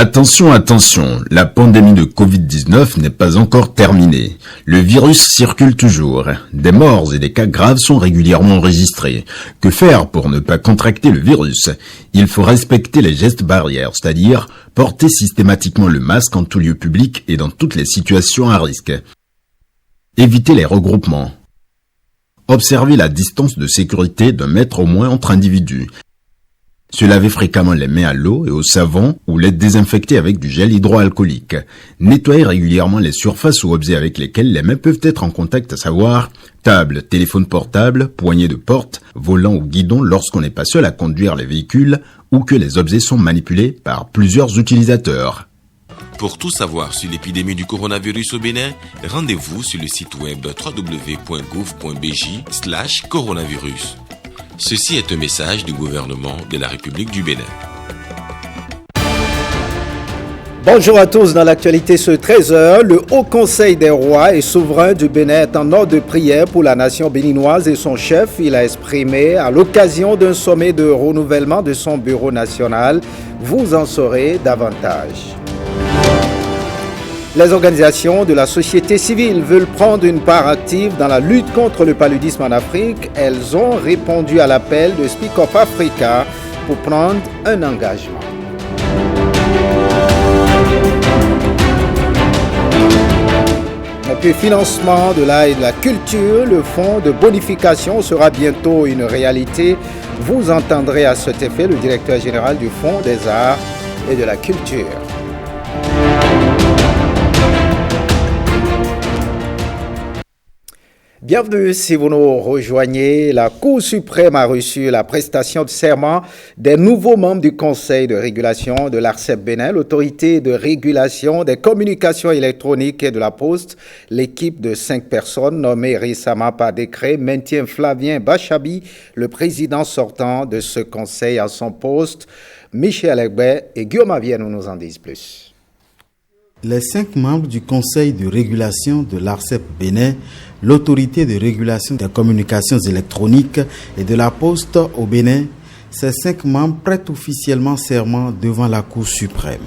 Attention, attention, la pandémie de Covid-19 n'est pas encore terminée. Le virus circule toujours. Des morts et des cas graves sont régulièrement enregistrés. Que faire pour ne pas contracter le virus? Il faut respecter les gestes barrières, c'est-à-dire porter systématiquement le masque en tout lieu public et dans toutes les situations à risque. Éviter les regroupements. Observer la distance de sécurité d'1 mètre au moins entre individus. Se laver fréquemment les mains à l'eau et au savon ou les désinfecter avec du gel hydroalcoolique. Nettoyer régulièrement les surfaces ou objets avec lesquels les mains peuvent être en contact, à savoir table, téléphone portable, poignée de porte, volant ou guidon lorsqu'on n'est pas seul à conduire les véhicules ou que les objets sont manipulés par plusieurs utilisateurs. Pour tout savoir sur l'épidémie du coronavirus au Bénin, rendez-vous sur le site web www.gouv.bj/coronavirus. Ceci est un message du gouvernement de la République du Bénin. Bonjour à tous. Dans l'actualité ce 13h, le Haut Conseil des rois et souverains du Bénin est en ordre de prière pour la nation béninoise et son chef. Il a exprimé à l'occasion d'un sommet de renouvellement de son bureau national. Vous en saurez davantage. Les organisations de la société civile veulent prendre une part active dans la lutte contre le paludisme en Afrique. Elles ont répondu à l'appel de Speak Up Africa pour prendre un engagement. Et puis, financement de l'art et de la culture, le fonds de bonification sera bientôt une réalité. Vous entendrez à cet effet le directeur général du Fonds des arts et de la culture. Bienvenue si vous nous rejoignez. La Cour suprême a reçu la prestation de serment des nouveaux membres du Conseil de régulation de l'ARCEP Bénin, l'autorité de régulation des communications électroniques et de la Poste. L'équipe de 5 personnes nommées récemment par décret maintient Flavien Bachabi, le président sortant de ce conseil, à son poste. Michel Egbert et Guillaume Avier nous en disent plus. Les 5 membres du Conseil de régulation de l'ARCEP Bénin, l'autorité de régulation des communications électroniques et de la Poste au Bénin, ces 5 membres prêtent officiellement serment devant la Cour suprême.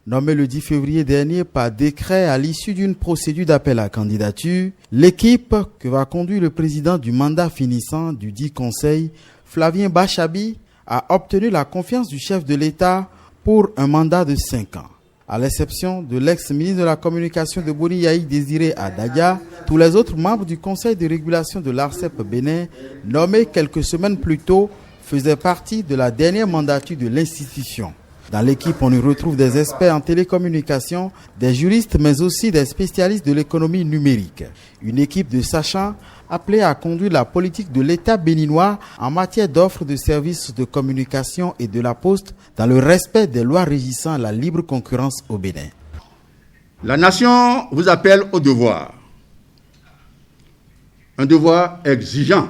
Nommé le 10 février dernier par décret à l'issue d'une procédure d'appel à candidature, l'équipe que va conduire le président du mandat finissant du dit Conseil, Flavien Bachabi, a obtenu la confiance du chef de l'État pour un mandat de 5 ans. À l'exception de l'ex-ministre de la Communication de Boni Yaïk Désiré Adadia, tous les autres membres du Conseil de régulation de l'ARCEP Bénin, nommés quelques semaines plus tôt, faisaient partie de la dernière mandature de l'institution. Dans l'équipe, on y retrouve des experts en télécommunications, des juristes, mais aussi des spécialistes de l'économie numérique. Une équipe de sachants appelée à conduire la politique de l'État béninois en matière d'offres de services de communication et de la Poste dans le respect des lois régissant la libre concurrence au Bénin. La nation vous appelle au devoir. Un devoir exigeant,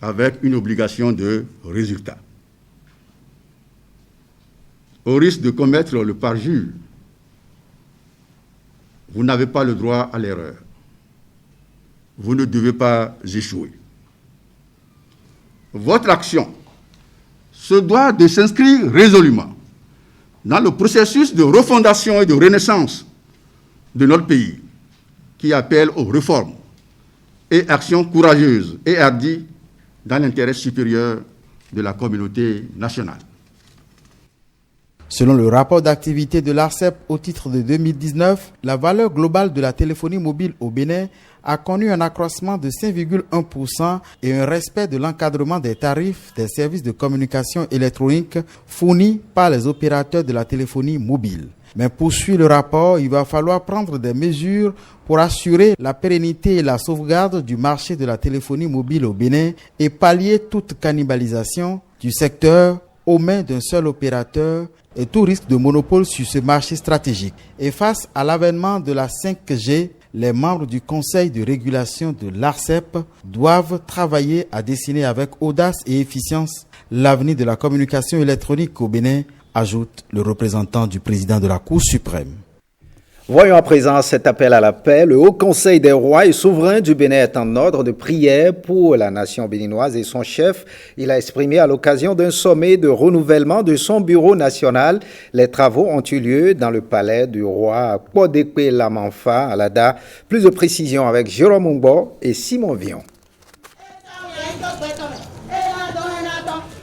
avec une obligation de résultat. Au risque de commettre le parjure, vous n'avez pas le droit à l'erreur. Vous ne devez pas échouer. Votre action se doit de s'inscrire résolument dans le processus de refondation et de renaissance de notre pays, qui appelle aux réformes et actions courageuses et hardies dans l'intérêt supérieur de la communauté nationale. Selon le rapport d'activité de l'ARCEP au titre de 2019, la valeur globale de la téléphonie mobile au Bénin a connu un accroissement de 5,1% et un respect de l'encadrement des tarifs des services de communication électronique fournis par les opérateurs de la téléphonie mobile. Mais poursuit le rapport, il va falloir prendre des mesures pour assurer la pérennité et la sauvegarde du marché de la téléphonie mobile au Bénin et pallier toute cannibalisation du secteur aux mains d'un seul opérateur et tout risque de monopole sur ce marché stratégique. Et face à l'avènement de la 5G, les membres du Conseil de régulation de l'ARCEP doivent travailler à dessiner avec audace et efficience l'avenir de la communication électronique au Bénin, ajoute le représentant du président de la Cour suprême. Voyons à présent cet appel à la paix. Le Haut Conseil des rois et souverains du Bénin est en ordre de prière pour la nation béninoise et son chef. Il a exprimé à l'occasion d'un sommet de renouvellement de son bureau national. Les travaux ont eu lieu dans le palais du roi Kpodekpe Lamanfa à Lada. Plus de précisions avec Jérôme Mungbo et Simon Vion.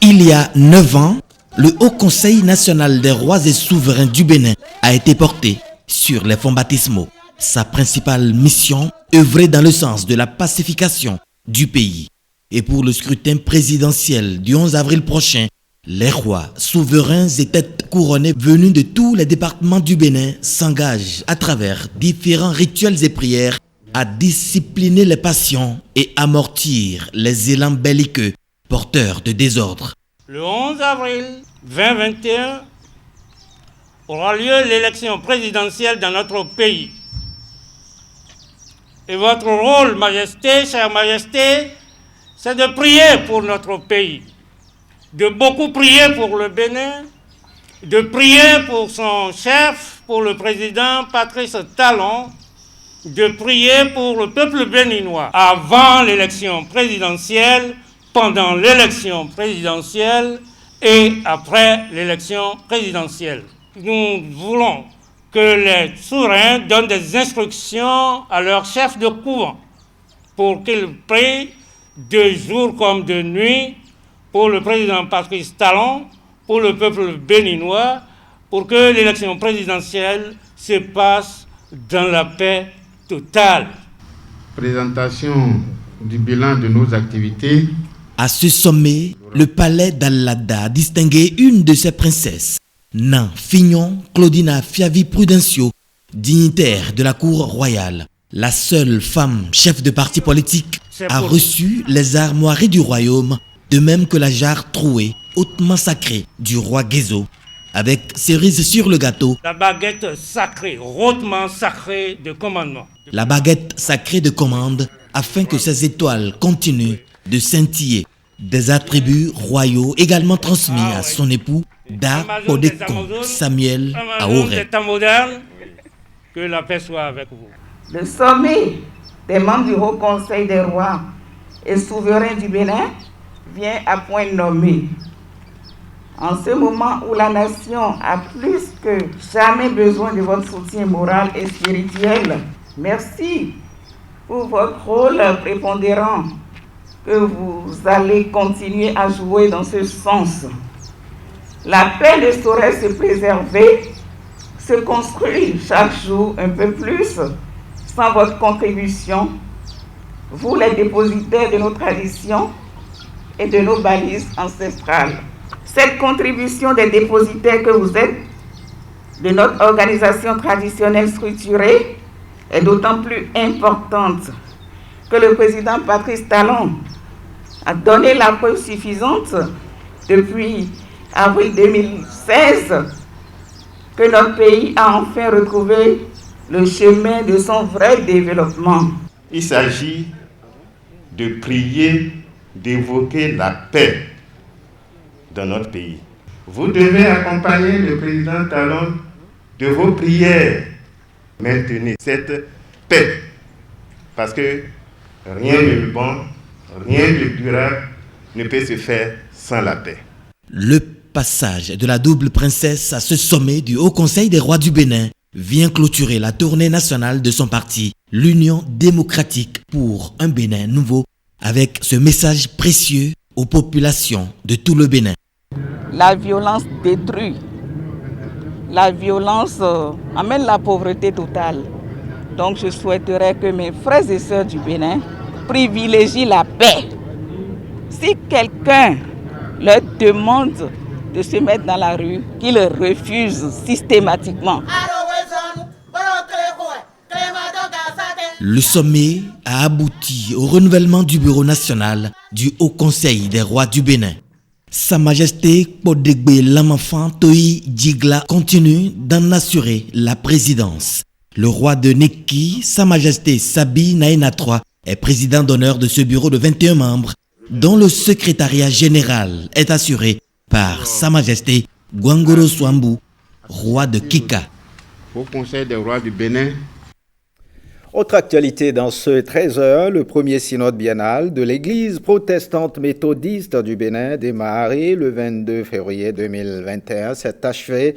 Il y a 9 ans, le Haut Conseil national des rois et souverains du Bénin a été porté sur les fonds baptismaux. Sa principale mission, œuvrer dans le sens de la pacification du pays. Et pour le scrutin présidentiel du 11 avril prochain, les rois, souverains et têtes couronnées venus de tous les départements du Bénin s'engagent à travers différents rituels et prières à discipliner les passions et amortir les élans belliqueux porteurs de désordre. Le 11 avril 2021 aura lieu l'élection présidentielle dans notre pays. Et votre rôle, Majesté, chère Majesté, c'est de prier pour notre pays, de beaucoup prier pour le Bénin, de prier pour son chef, pour le président Patrice Talon, de prier pour le peuple béninois avant l'élection présidentielle, pendant l'élection présidentielle et après l'élection présidentielle. Nous voulons que les souverains donnent des instructions à leur chef de couvent pour qu'ils prient de jour comme de nuit pour le président Patrice Talon, pour le peuple béninois, pour que l'élection présidentielle se passe dans la paix totale. Présentation du bilan de nos activités. À ce sommet, le palais d'Al-Lada a distingué une de ses princesses, Nan Fignon Claudina Fiavi Prudencio, dignitaire de la cour royale. La seule femme chef de parti politique a reçu les armoiries du royaume, de même que la jarre trouée, hautement sacrée, du roi Guézo, avec cerise sur le gâteau. La baguette sacrée, hautement sacrée de commandement. La baguette sacrée de commande, afin que ces étoiles continuent de scintiller. Des attributs royaux également transmis à son époux, Da Podekon Samuel Aoré. Que la paix soit avec vous. Le sommet des membres du Haut Conseil des rois et souverains du Bénin vient à point nommé. En ce moment où la nation a plus que jamais besoin de votre soutien moral et spirituel, merci pour votre rôle prépondérant que vous allez continuer à jouer dans ce sens. La paix ne saurait se préserver, se construire chaque jour un peu plus sans votre contribution, vous les dépositaires de nos traditions et de nos balises ancestrales. Cette contribution des dépositaires que vous êtes de notre organisation traditionnelle structurée est d'autant plus importante que le président Patrice Talon a donné la preuve suffisante depuis avril 2016 que notre pays a enfin retrouvé le chemin de son vrai développement. Il s'agit de prier, d'évoquer la paix dans notre pays. Vous devez accompagner le président Talon de vos prières. Maintenez cette paix, parce que rien de bon, rien de durable ne peut se faire sans la paix. Le passage de la double princesse à ce sommet du Haut Conseil des rois du Bénin vient clôturer la tournée nationale de son parti, l'Union démocratique pour un Bénin nouveau, avec ce message précieux aux populations de tout le Bénin. La violence détruit. La violence amène la pauvreté totale. Donc je souhaiterais que mes frères et sœurs du Bénin privilégient la paix. Si quelqu'un leur demande de se mettre dans la rue, qu'ils refusent systématiquement. Le sommet a abouti au renouvellement du bureau national du Haut Conseil des rois du Bénin. Sa Majesté Kpodekpe Lamanfa Toyi Djigla continue d'en assurer la présidence. Le roi de Neki, Sa Majesté Sabi Naina III, est président d'honneur de ce bureau de 21 membres, dont le secrétariat général est assuré par Sa Majesté Gwangoro Swambu, roi de Kika. Haut Conseil des rois du Bénin. Autre actualité dans ce 13h, le premier synode biennal de l'Église protestante méthodiste du Bénin, démarré le 22 février 2021, s'est achevé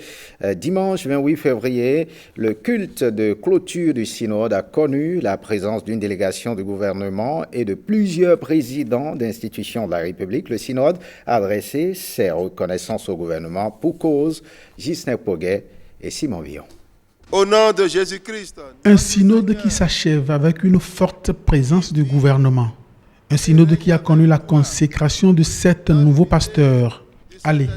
dimanche 28 février. Le culte de clôture du synode a connu la présence d'une délégation du gouvernement et de plusieurs présidents d'institutions de la République. Le synode a adressé ses reconnaissances au gouvernement pour cause Gisner Poguet et Simon Villon. Au nom de Jésus-Christ. Un synode qui s'achève avec une forte présence du gouvernement. Un synode qui a connu la consécration de 7 nouveaux pasteurs. Allez,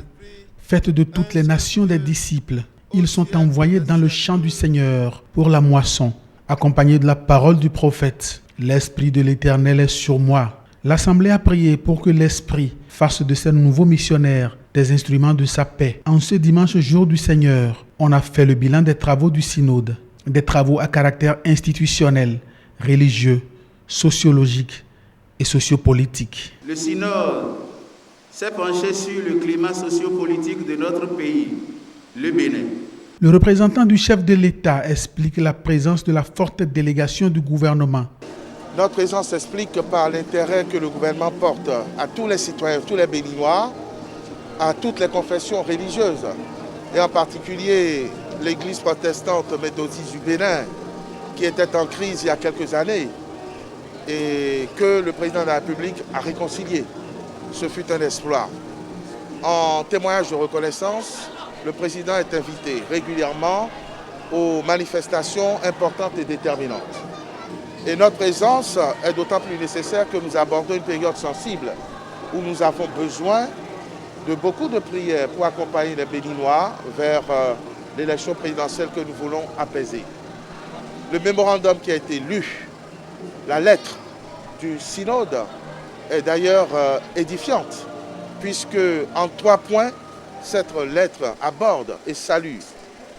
faites de toutes les nations des disciples. Ils sont envoyés dans le champ du Seigneur pour la moisson, accompagnés de la parole du prophète. L'Esprit de l'Éternel est sur moi. L'Assemblée a prié pour que l'Esprit fasse de ces nouveaux missionnaires des instruments de sa paix. En ce dimanche, jour du Seigneur, on a fait le bilan des travaux du synode, des travaux à caractère institutionnel, religieux, sociologique et sociopolitique. Le synode s'est penché sur le climat sociopolitique de notre pays, le Bénin. Le représentant du chef de l'État explique la présence de la forte délégation du gouvernement. Notre présence s'explique par l'intérêt que le gouvernement porte à tous les citoyens, tous les Béninois, à toutes les confessions religieuses, et en particulier l'Église protestante méthodiste du Bénin, qui était en crise il y a quelques années, et que le président de la République a réconcilié. Ce fut un exploit. En témoignage de reconnaissance, le président est invité régulièrement aux manifestations importantes et déterminantes. Et notre présence est d'autant plus nécessaire que nous abordons une période sensible où nous avons besoin de beaucoup de prières pour accompagner les Béninois vers l'élection présidentielle que nous voulons apaiser. Le mémorandum qui a été lu, la lettre du synode, est d'ailleurs édifiante, puisque en 3 points, cette lettre aborde et salue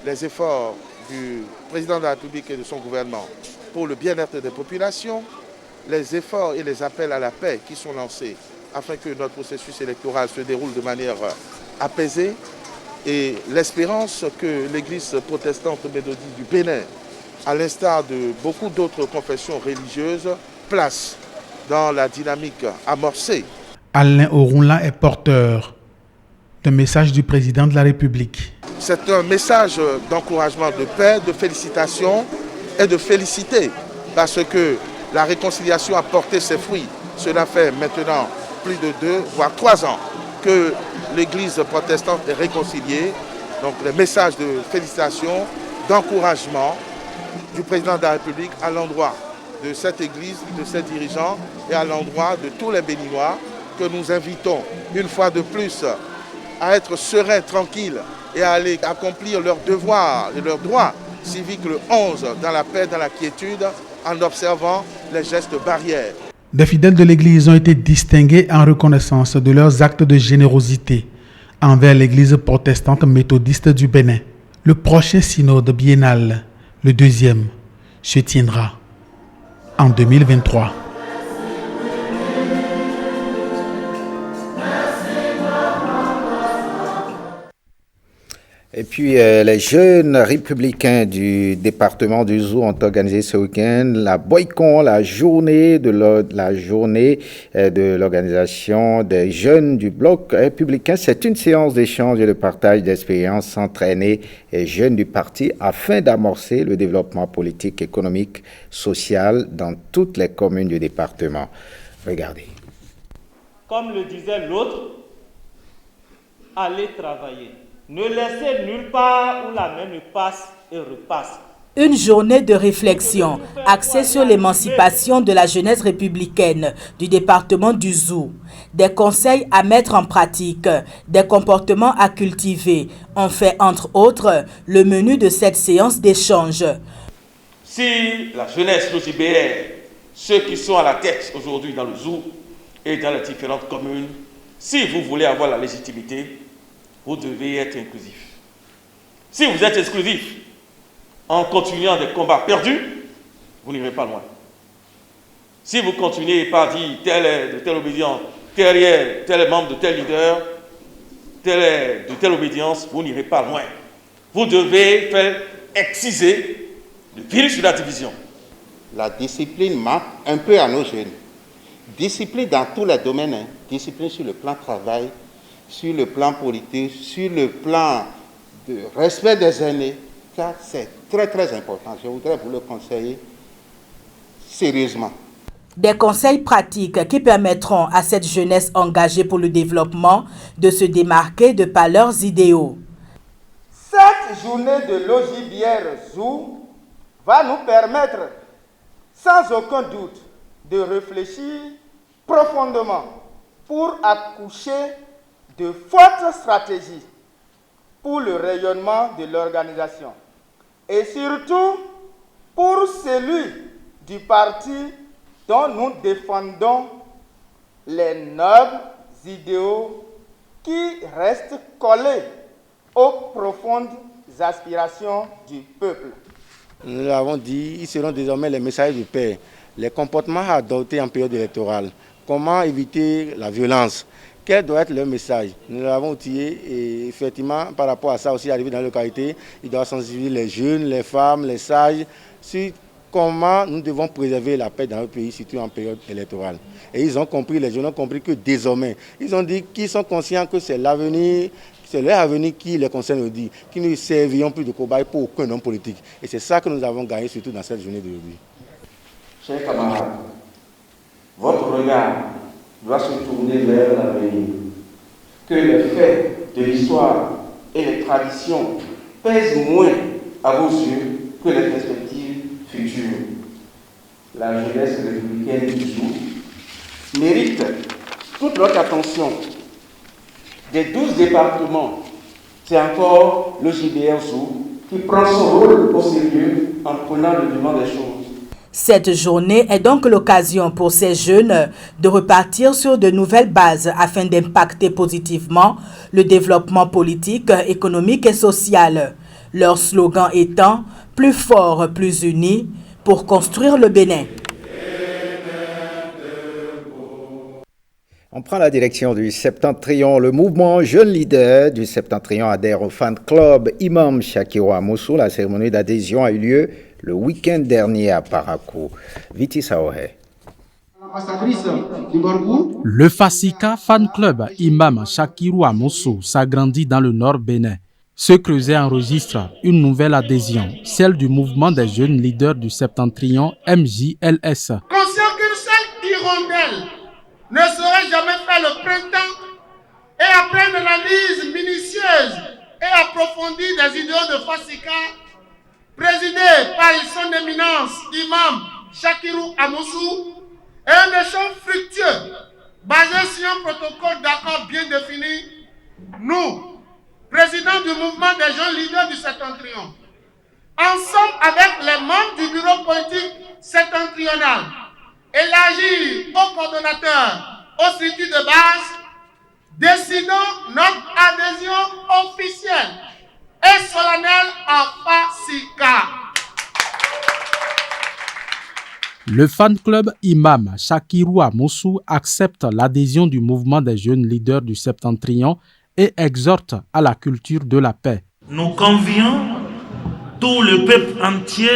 les efforts du président de la République et de son gouvernement pour le bien-être des populations, les efforts et les appels à la paix qui sont lancés afin que notre processus électoral se déroule de manière apaisée, et l'espérance que l'Église protestante méthodiste du Bénin, à l'instar de beaucoup d'autres confessions religieuses, place dans la dynamique amorcée. Alain Orunla est porteur d'un message du président de la République. C'est un message d'encouragement, de paix, de félicitations et de féliciter, parce que la réconciliation a porté ses fruits. Cela fait maintenant plus de 2, voire 3 ans que l'Église protestante est réconciliée. Donc les messages de félicitations, d'encouragement du président de la République à l'endroit de cette Église, de ses dirigeants et à l'endroit de tous les Béninois que nous invitons une fois de plus à être sereins, tranquilles et à aller accomplir leurs devoirs et leurs droits civiques le 11 dans la paix, dans la quiétude, en observant les gestes barrières. Des fidèles de l'Église ont été distingués en reconnaissance de leurs actes de générosité envers l'Église protestante méthodiste du Bénin. Le prochain synode biennal, le 2e, se tiendra en 2023. Et puis, les jeunes républicains du département du Zou ont organisé ce week-end la Boycon, la journée de l'organisation des jeunes du bloc républicain. C'est une séance d'échange et de partage d'expériences entraînées et jeunes du parti afin d'amorcer le développement politique, économique, social dans toutes les communes du département. Regardez. Comme le disait l'autre, allez travailler. Ne laissez nulle part où la main ne passe et repasse. Une journée de réflexion axée sur l'émancipation de la jeunesse républicaine du département du Zou. Des conseils à mettre en pratique, des comportements à cultiver ont fait entre autres le menu de cette séance d'échange. Si la jeunesse logibéenne, ceux qui sont à la tête aujourd'hui dans le Zou et dans les différentes communes, si vous voulez avoir la légitimité, vous devez être inclusif. Si vous êtes exclusif, en continuant des combats perdus, vous n'irez pas loin. Si vous continuez par dire tel est de telle obédience, tel est membre de tel leader, tel est de telle obédience, vous n'irez pas loin. Vous devez faire exciser le virus de la division. La discipline manque un peu à nos jeunes. Discipline dans tous les domaines, hein. Discipline sur le plan travail, sur le plan politique, sur le plan de respect des aînés. Ça, c'est très très important. Je voudrais vous le conseiller sérieusement. Des conseils pratiques qui permettront à cette jeunesse engagée pour le développement de se démarquer de par leurs idéaux. Cette journée de l'Ogibière Zou va nous permettre, sans aucun doute, de réfléchir profondément pour accoucher de fortes stratégies pour le rayonnement de l'organisation et surtout pour celui du parti dont nous défendons les nobles idéaux qui restent collés aux profondes aspirations du peuple. Nous l'avons dit, ils seront désormais les messagers de paix, les comportements à adopter en période électorale, comment éviter la violence, quel doit être leur message. Nous l'avons outillé et effectivement par rapport à ça aussi, arrivé dans la localité, il doit sensibiliser les jeunes, les femmes, les sages sur comment nous devons préserver la paix dans notre pays, surtout en période électorale. Et ils ont compris, les jeunes ont compris que désormais, ils ont dit qu'ils sont conscients que c'est l'avenir, c'est leur avenir qui les concerne aujourd'hui, qui ne serviront plus de cobaye pour aucun homme politique. Et c'est ça que nous avons gagné, surtout dans cette journée d'aujourd'hui. Chers camarades, votre regard doit se tourner vers l'avenir. Que les faits de l'histoire et les traditions pèsent moins à vos yeux que les perspectives futures. La jeunesse républicaine du Zou mérite toute notre attention. Des 12 départements, c'est encore le JBR Zou qui prend son rôle au sérieux en prenant le devant des choses. Cette journée est donc l'occasion pour ces jeunes de repartir sur de nouvelles bases afin d'impacter positivement le développement politique, économique et social. Leur slogan étant « Plus fort, plus unis » pour construire le Bénin. On prend la direction du Septentrion. Le mouvement Jeune Leader du Septentrion adhère au fan club Imam Shakiru Amoussou. La cérémonie d'adhésion a eu lieu le week-end dernier à Parakou. Viti Saohe. Le Fasika Fan Club Imam Shakiru Amoussou s'agrandit dans le nord Bénin. Ce creuset enregistre une nouvelle adhésion, celle du mouvement des jeunes leaders du Septentrion MJLS. Conscient qu'une seule hirondelle ne saurait jamais faire le printemps, et après une analyse minutieuse et approfondie des idéaux de Fasika, présidé par son éminence Imam Shakiru Amoussou, et un échange fructueux basé sur un protocole d'accord bien défini, nous, présidents du mouvement des jeunes leaders du Septentrion, ensemble avec les membres du bureau politique septentrional, élargi au coordonnateur, aux structures de base, décidons notre adhésion officielle et solennelle à Fasika. Le fan club Imam Shakiru Amoussou accepte l'adhésion du mouvement des jeunes leaders du Septentrion et exhorte à la culture de la paix. Nous convions tout le peuple entier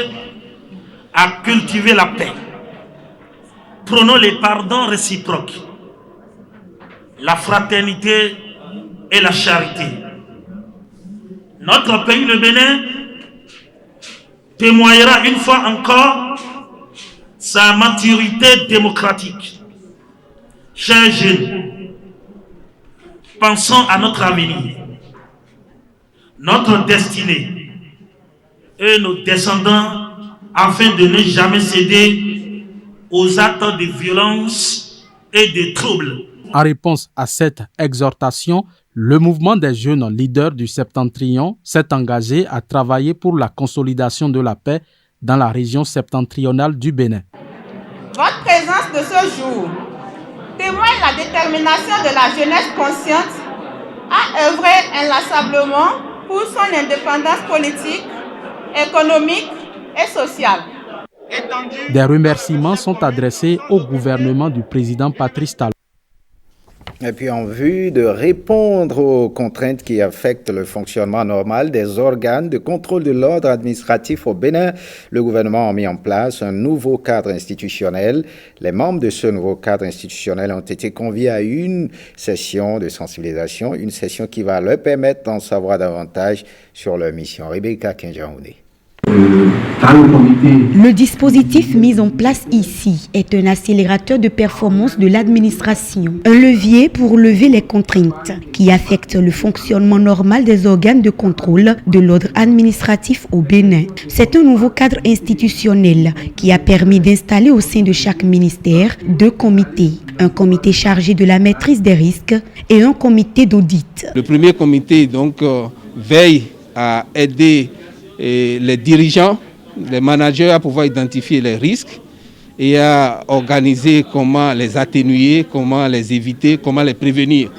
à cultiver la paix. Prenons les pardons réciproques, la fraternité et la charité. Notre pays, le Bénin, témoignera une fois encore sa maturité démocratique. Chers jeunes, pensons à notre avenir, notre destinée et nos descendants afin de ne jamais céder aux actes de violence et de troubles. En réponse à cette exhortation, le mouvement des jeunes leaders du Septentrion s'est engagé à travailler pour la consolidation de la paix dans la région septentrionale du Bénin. Votre présence de ce jour témoigne la détermination de la jeunesse consciente à œuvrer inlassablement pour son indépendance politique, économique et sociale. Des remerciements sont adressés au gouvernement du président Patrice Talon. Et puis en vue de répondre aux contraintes qui affectent le fonctionnement normal des organes de contrôle de l'ordre administratif au Bénin, le gouvernement a mis en place un nouveau cadre institutionnel. Les membres de ce nouveau cadre institutionnel ont été conviés à une session de sensibilisation, une session qui va leur permettre d'en savoir davantage sur leur mission. Rebecca Kenjaoune. Le dispositif mis en place ici est un accélérateur de performance de l'administration, un levier pour lever les contraintes qui affectent le fonctionnement normal des organes de contrôle de l'ordre administratif au Bénin. C'est un nouveau cadre institutionnel qui a permis d'installer au sein de chaque ministère 2 comités, un comité chargé de la maîtrise des risques et un comité d'audit. Le premier comité donc veille à aider les dirigeants, les managers à pouvoir identifier les risques et à organiser comment les atténuer, comment les éviter, comment les prévenir.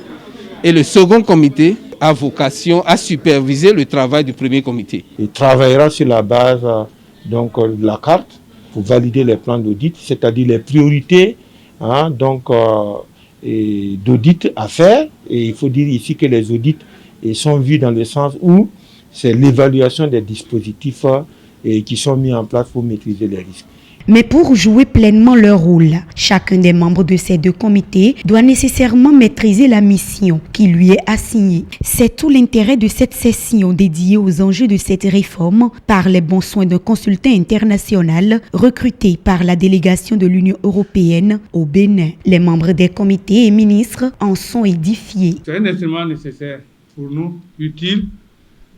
Et le second comité a vocation à superviser le travail du premier comité. Il travaillera sur la base de la carte pour valider les plans d'audit, c'est-à-dire les priorités d'audit à faire. Et il faut dire ici que les audits sont vus dans le sens où c'est l'évaluation des dispositifs qui sont mis en place pour maîtriser les risques. Mais pour jouer pleinement leur rôle, chacun des membres de ces 2 comités doit nécessairement maîtriser la mission qui lui est assignée. C'est tout l'intérêt de cette session dédiée aux enjeux de cette réforme par les bons soins d'un consultant international recruté par la délégation de l'Union européenne au Bénin. Les membres des comités et ministres en sont édifiés. C'est un instrument nécessaire pour nous, utile.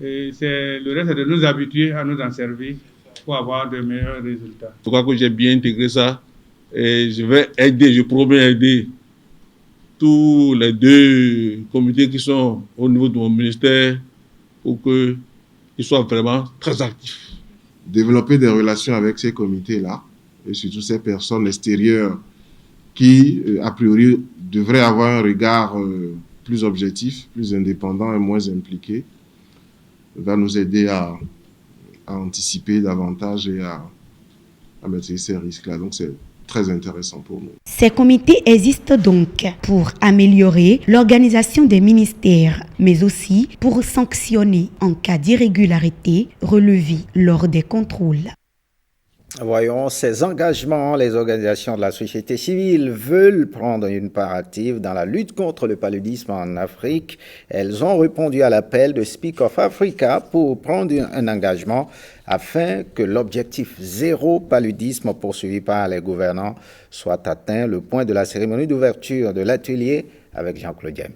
Et c'est le reste de nous habituer à nous en servir pour avoir de meilleurs résultats. Je crois que j'ai bien intégré ça et je promets aider tous les 2 comités qui sont au niveau de mon ministère pour qu'ils soient vraiment très actifs. Développer des relations avec ces comités-là et surtout ces personnes extérieures qui, a priori, devraient avoir un regard plus objectif, plus indépendant et moins impliqué, va nous aider à anticiper davantage et à maîtriser ces risques-là. Donc c'est très intéressant pour nous. Ces comités existent donc pour améliorer l'organisation des ministères, mais aussi pour sanctionner en cas d'irrégularité relevée lors des contrôles. Voyons ces engagements. Les organisations de la société civile veulent prendre une part active dans la lutte contre le paludisme en Afrique. Elles ont répondu à l'appel de Speak of Africa pour prendre un engagement afin que l'objectif zéro paludisme poursuivi par les gouvernants soit atteint. Le point de la cérémonie d'ouverture de l'atelier avec Jean-Claude James.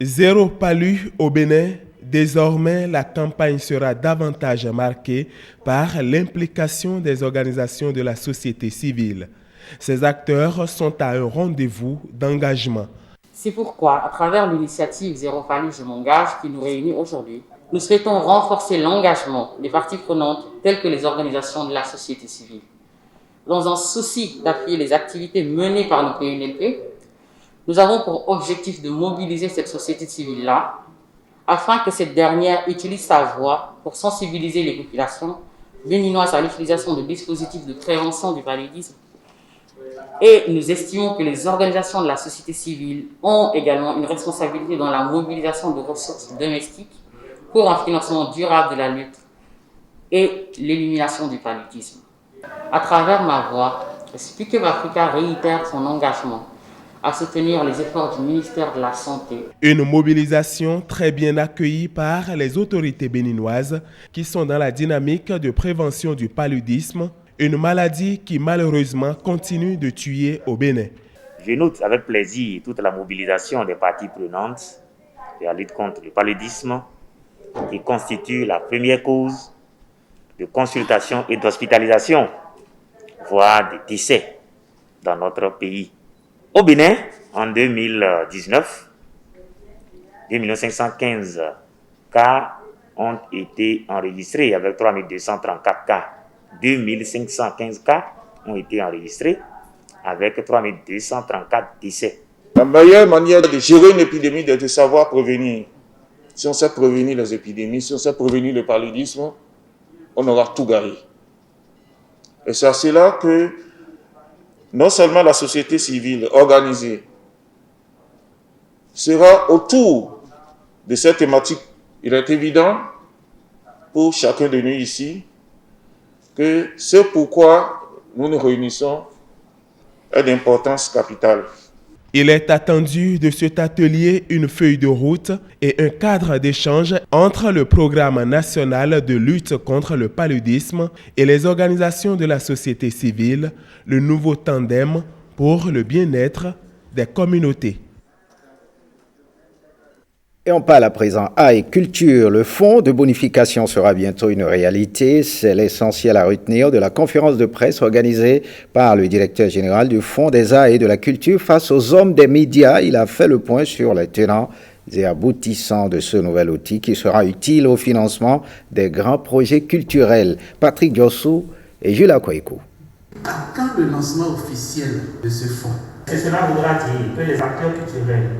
Zéro palu au Bénin. Désormais, la campagne sera davantage marquée par l'implication des organisations de la société civile. Ces acteurs sont à un rendez-vous d'engagement. C'est pourquoi, à travers l'initiative Zéro palu, je m'engage qui nous réunit aujourd'hui, nous souhaitons renforcer l'engagement des parties prenantes telles que les organisations de la société civile. Dans un souci d'appuyer les activités menées par nos PNLP, nous avons pour objectif de mobiliser cette société civile-là afin que cette dernière utilise sa voix pour sensibiliser les populations béninoises à l'utilisation de dispositifs de prévention du paludisme. Et nous estimons que les organisations de la société civile ont également une responsabilité dans la mobilisation de ressources domestiques pour un financement durable de la lutte et l'élimination du paludisme. À travers ma voix, Speak of Africa réitère son engagement à soutenir les efforts du ministère de la Santé. Une mobilisation très bien accueillie par les autorités béninoises qui sont dans la dynamique de prévention du paludisme, une maladie qui malheureusement continue de tuer au Bénin. Je note avec plaisir toute la mobilisation des parties prenantes de la lutte contre le paludisme qui constitue la première cause de consultation et d'hospitalisation, voire de décès dans notre pays. Au Bénin, en 2019, 2515 cas ont été enregistrés avec 3234 cas. 2515 cas ont été enregistrés avec 3234 décès. La meilleure manière de gérer une épidémie est de savoir prévenir. Si on sait prévenir les épidémies, si on sait prévenir le paludisme, on aura tout gagné. Et c'est à cela que non seulement la société civile organisée, sera autour de cette thématique. Il est évident pour chacun de nous ici que ce pourquoi nous nous réunissons est d'importance capitale. Il est attendu de cet atelier une feuille de route et un cadre d'échange entre le programme national de lutte contre le paludisme et les organisations de la société civile, le nouveau tandem pour le bien-être des communautés. Et on parle à présent art et culture. Le fonds de bonification sera bientôt une réalité. C'est l'essentiel à retenir de la conférence de presse organisée par le directeur général du Fonds des arts et de la culture face aux hommes des médias. Il a fait le point sur les tenants et aboutissants de ce nouvel outil qui sera utile au financement des grands projets culturels. Patrick Diossou et Jules Akouaïkou. À quand le lancement officiel de ce fonds? Cela voudra dire que les acteurs culturels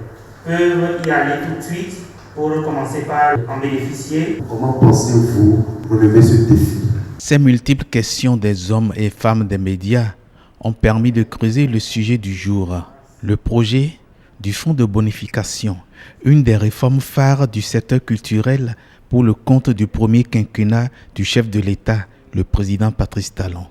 peuvent y aller tout de suite pour commencer par en bénéficier. Comment pensez-vous relever ce défi? Ces multiples questions des hommes et femmes des médias ont permis de creuser le sujet du jour. Le projet du fonds de bonification, une des réformes phares du secteur culturel pour le compte du premier quinquennat du chef de l'État, le président Patrice Talon.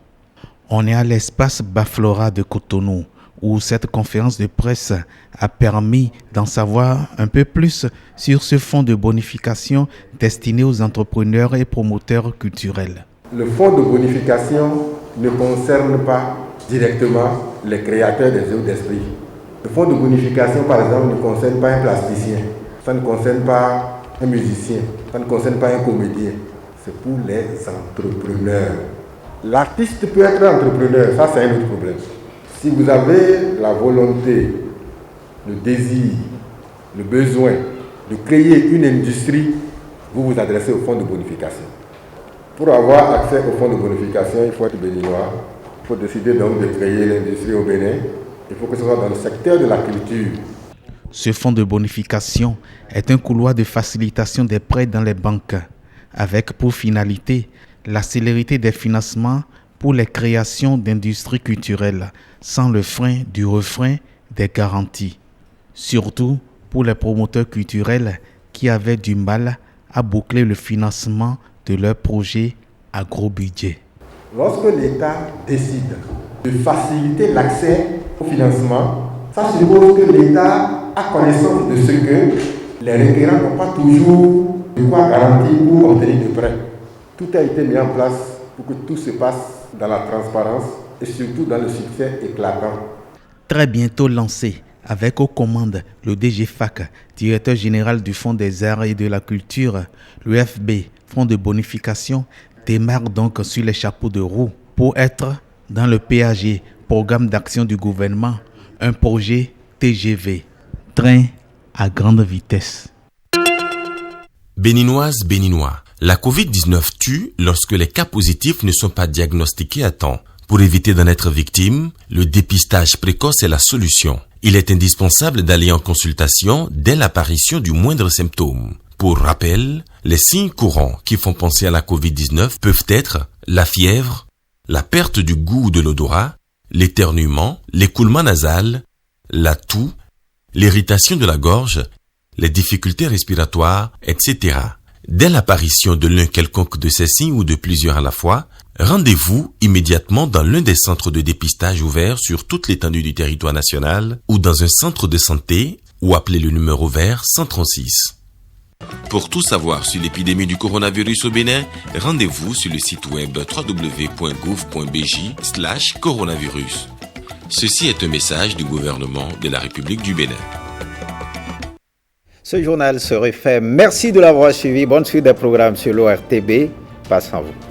On est à l'espace Baflora de Cotonou, où cette conférence de presse a permis d'en savoir un peu plus sur ce fonds de bonification destiné aux entrepreneurs et promoteurs culturels. Le fonds de bonification ne concerne pas directement les créateurs des œuvres d'esprit. Le fonds de bonification, par exemple, ne concerne pas un plasticien, ça ne concerne pas un musicien, ça ne concerne pas un comédien. C'est pour les entrepreneurs. L'artiste peut être entrepreneur, ça c'est un autre problème. Si vous avez la volonté, le désir, le besoin de créer une industrie, vous vous adressez au fonds de bonification. Pour avoir accès au fonds de bonification, il faut être béninois. Il faut décider donc de créer l'industrie au Bénin. Il faut que ce soit dans le secteur de la culture. Ce fonds de bonification est un couloir de facilitation des prêts dans les banques, avec pour finalité la célérité des financements pour les créations d'industries culturelles, sans le frein du refrain des garanties. Surtout pour les promoteurs culturels qui avaient du mal à boucler le financement de leurs projets à gros budget. Lorsque l'État décide de faciliter l'accès au financement, ça suppose que l'État a connaissance de ce que les requérants n'ont pas toujours de quoi garantir pour obtenir des prêts. Tout a été mis en place pour que tout se passe dans la transparence et surtout dans le succès éclatant. Très bientôt lancé, avec aux commandes le DG FAC, directeur général du Fonds des arts et de la culture, le FB, Fonds de bonification, démarre donc sur les chapeaux de roue pour être dans le PAG, Programme d'action du gouvernement, un projet TGV, train à grande vitesse. Béninoises, Béninois, la Covid-19 tue lorsque les cas positifs ne sont pas diagnostiqués à temps. Pour éviter d'en être victime, le dépistage précoce est la solution. Il est indispensable d'aller en consultation dès l'apparition du moindre symptôme. Pour rappel, les signes courants qui font penser à la Covid-19 peuvent être la fièvre, la perte du goût ou de l'odorat, l'éternuement, l'écoulement nasal, la toux, l'irritation de la gorge, les difficultés respiratoires, etc. Dès l'apparition de l'un quelconque de ces signes ou de plusieurs à la fois, rendez-vous immédiatement dans l'un des centres de dépistage ouverts sur toute l'étendue du territoire national ou dans un centre de santé ou appelez le numéro vert 136. Pour tout savoir sur l'épidémie du coronavirus au Bénin, rendez-vous sur le site web www.gouv.bj/coronavirus. Ceci est un message du gouvernement de la République du Bénin. Ce journal serait fait. Merci de l'avoir suivi. Bonne suite des programmes sur l'ORTB. Passe en vous.